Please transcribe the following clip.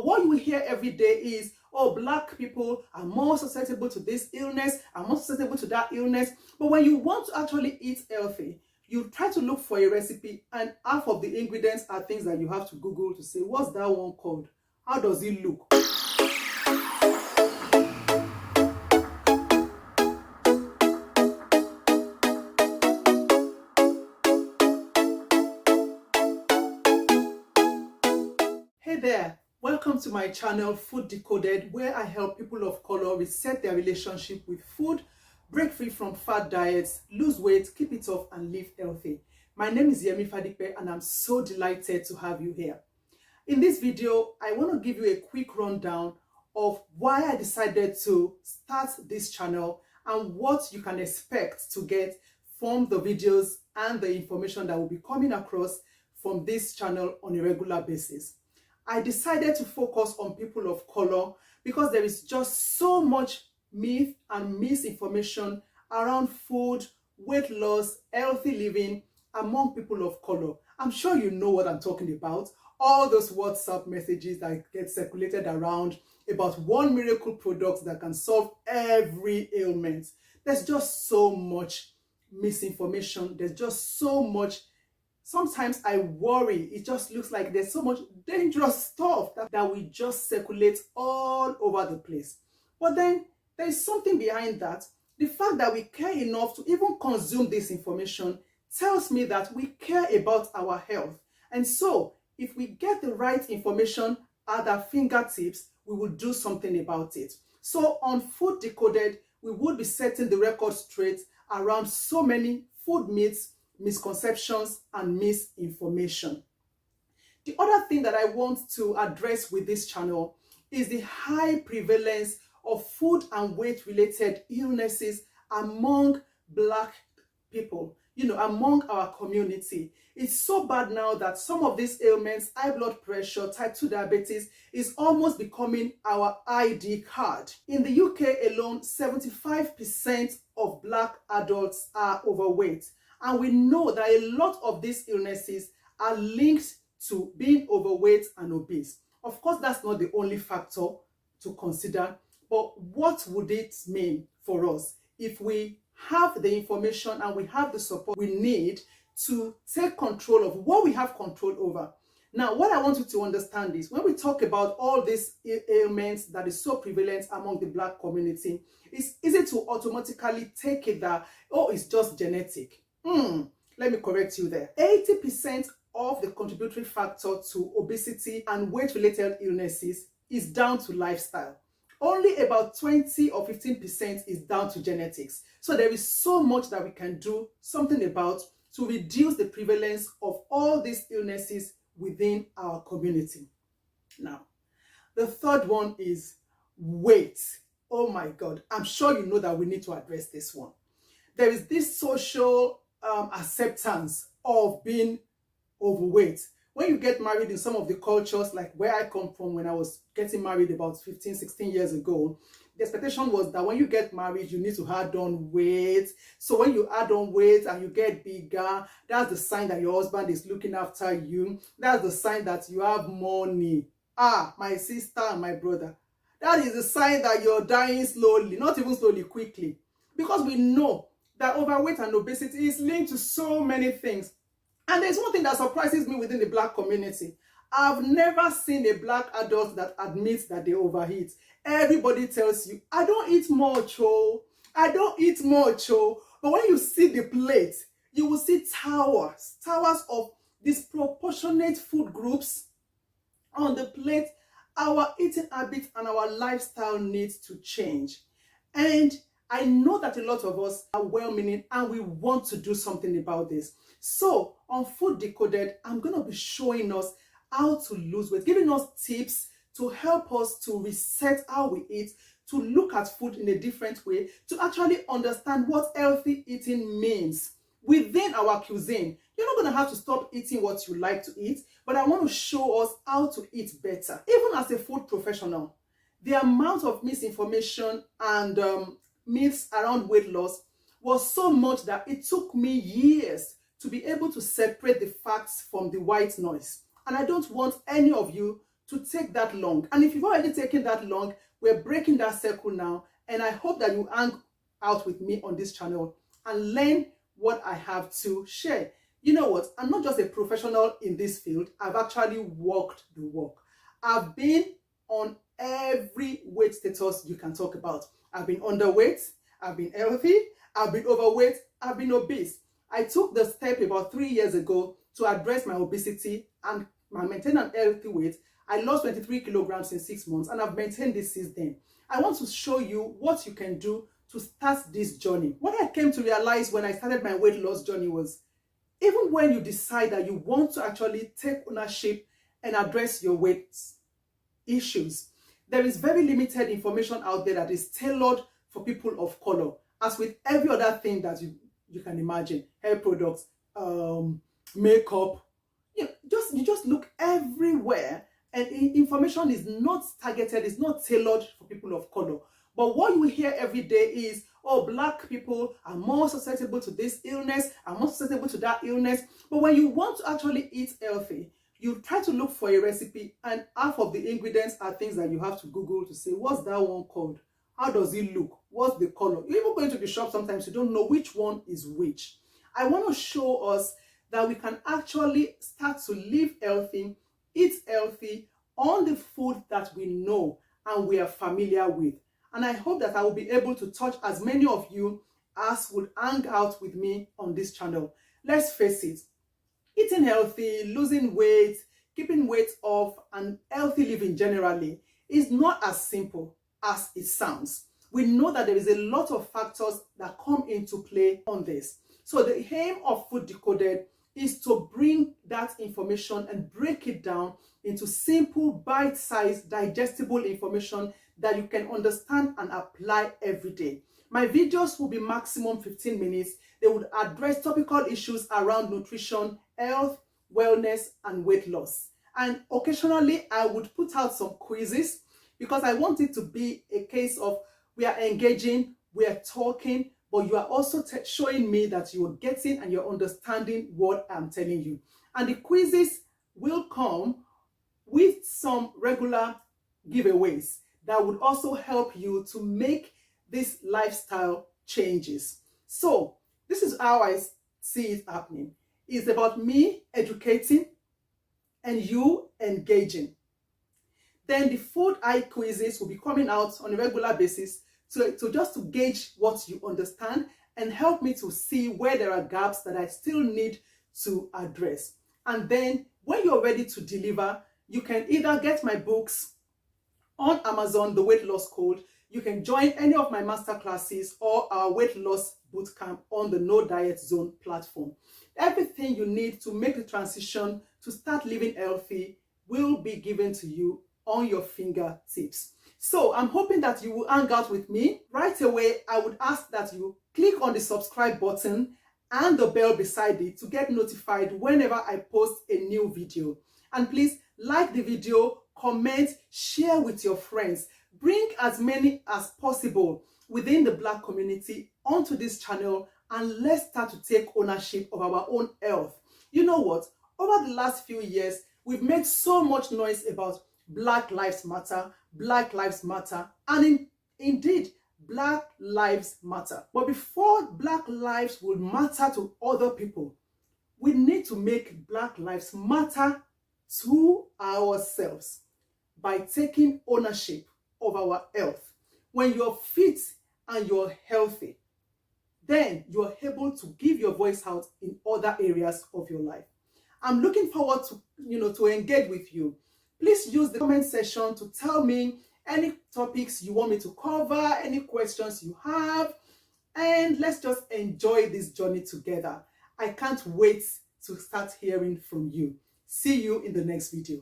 What you hear every day is, oh, black people are more susceptible to this illness, are more susceptible to that illness. But when you want to actually eat healthy, you try to look for a recipe, and half of the ingredients are things that you have to Google to say, what's that one called? How does it look? Hey there, welcome to my channel Food Decoded, where I help people of color reset their relationship with food, break free from fad diets, lose weight, keep it off, and live healthy. My name is Yemi Fadipe, and I'm so delighted to have you here. In this video, I want to give you a quick rundown of why I decided to start this channel and what you can expect to get from the videos and the information that will be coming across from this channel on a regular basis. I decided to focus on people of color because there is just so much myth and misinformation around food, weight loss, healthy living among people of color. I'm sure you know what I'm talking about. All those WhatsApp messages that get circulated around about one miracle product that can solve every ailment. There's just so much misinformation. There's just so much. Sometimes I worry. It just looks like there's so much dangerous stuff that we just circulate all over the place. But then there's something behind that. The fact that we care enough to even consume this information tells me that we care about our health. And so, if we get the right information at our fingertips, we will do something about it. So on Food Decoded, we would be setting the record straight around so many food myths, misconceptions, and misinformation. The other thing that I want to address with this channel is the high prevalence of food and weight-related illnesses among Black people, among our community. It's so bad now that some of these ailments, high blood pressure, type 2 diabetes, is almost becoming our ID card. In the UK alone, 75% of Black adults are overweight. And we know that a lot of these illnesses are linked to being overweight and obese. Of course, that's not the only factor to consider, but what would it mean for us if we have the information and we have the support we need to take control of what we have control over? Now, what I want you to understand is when we talk about all these ailments that is so prevalent among the Black community, it's easy to automatically take it that, oh, it's just genetic. Let me correct you there. 80% of the contributory factor to obesity and weight-related illnesses is down to lifestyle. Only about 20 or 15% is down to genetics. So there is so much that we can do something about to reduce the prevalence of all these illnesses within our community. Now, the third one is weight. Oh my God, I'm sure you know that we need to address this one. There is this social acceptance of being overweight. When you get married in some of the cultures, like where I come from, when I was getting married about 15, 16 years ago, the expectation was that when you get married, you need to add on weight. So when you add on weight and you get bigger, that's the sign that your husband is looking after you. That's the sign that you have money. My sister and my brother, that is the sign that you're dying slowly, not even slowly, quickly. Because we know that overweight and obesity is linked to so many things. And there's one thing that surprises me within the Black community. I've never seen a Black adult that admits that they overeat. Everybody tells you, I don't eat much, I don't eat much, But when you see the plate, you will see towers of disproportionate food groups on the plate. Our eating habits and our lifestyle needs to change. And I know that a lot of us are well-meaning and we want to do something about this. So on Food Decoded, I'm going to be showing us how to lose weight, giving us tips to help us to reset how we eat, to look at food in a different way, to actually understand what healthy eating means within our cuisine. You're not going to have to stop eating what you like to eat, but I want to show us how to eat better. Even as a food professional, the amount of misinformation and myths around weight loss was so much that it took me years to be able to separate the facts from the white noise. And I don't want any of you to take that long. And if you've already taken that long, we're breaking that circle now. And I hope that you hang out with me on this channel and learn what I have to share. You know what? I'm not just a professional in this field. I've actually walked the walk. I've been on every weight status you can talk about. I've been underweight, I've been healthy, I've been overweight, I've been obese. I took the step about 3 years ago to address my obesity and maintain an healthy weight. I lost 23 kilograms in 6 months and I've maintained this since then. I want to show you what you can do to start this journey. What I came to realize when I started my weight loss journey was, even when you decide that you want to actually take ownership and address your weight issues, there is very limited information out there that is tailored for people of color. As with every other thing that you can imagine, hair products, makeup, you just look everywhere, and information is not targeted, it's not tailored for people of color. But what you hear every day is, oh, Black people are more susceptible to this illness, are more susceptible to that illness. But when you want to actually eat healthy, you try to look for a recipe, and half of the ingredients are things that you have to Google to say, what's that one called? How does it look? What's the color? You even go into the shop, sometimes you don't know which one is which. I want to show us that we can actually start to live healthy, eat healthy on the food that we know and we are familiar with. And I hope that I will be able to touch as many of you as would hang out with me on this channel. Let's face it, eating healthy, losing weight, keeping weight off, and healthy living generally is not as simple as it sounds. We know that there is a lot of factors that come into play on this. So the aim of Food Decoded is to bring that information and break it down into simple, bite-sized, digestible information that you can understand and apply every day. My videos will be maximum 15 minutes. They would address topical issues around nutrition, health, wellness, and weight loss. And occasionally, I would put out some quizzes because I want it to be a case of we are engaging, we are talking, but you are also showing me that you are getting and you're understanding what I'm telling you. And the quizzes will come with some regular giveaways that would also help you to make these lifestyle changes. So this is how I see it happening. It's about me educating and you engaging. Then the food eye quizzes will be coming out on a regular basis to just to gauge what you understand and help me to see where there are gaps that I still need to address. And then when you're ready to deliver, you can either get my books on Amazon, The Weight Loss Code. You can join any of my master classes or our weight loss bootcamp on the No Diet Zone platform. Everything you need to make the transition to start living healthy will be given to you on your fingertips. So I'm hoping that you will hang out with me. Right away, I would ask that you click on the subscribe button and the bell beside it to get notified whenever I post a new video. And please like the video, comment, share with your friends. Bring as many as possible within the Black community onto this channel, and let's start to take ownership of our own health. You know what? Over the last few years, we've made so much noise about Black Lives Matter, Black Lives Matter, and indeed, Black Lives Matter. But before Black lives will matter to other people, we need to make Black lives matter to ourselves by taking ownership of our health. When you're fit and you're healthy, then you're able to give your voice out in other areas of your life. I'm looking forward to, to engage with you. Please use the comment section to tell me any topics you want me to cover, any questions you have, and let's just enjoy this journey together. I can't wait to start hearing from you. See you in the next video.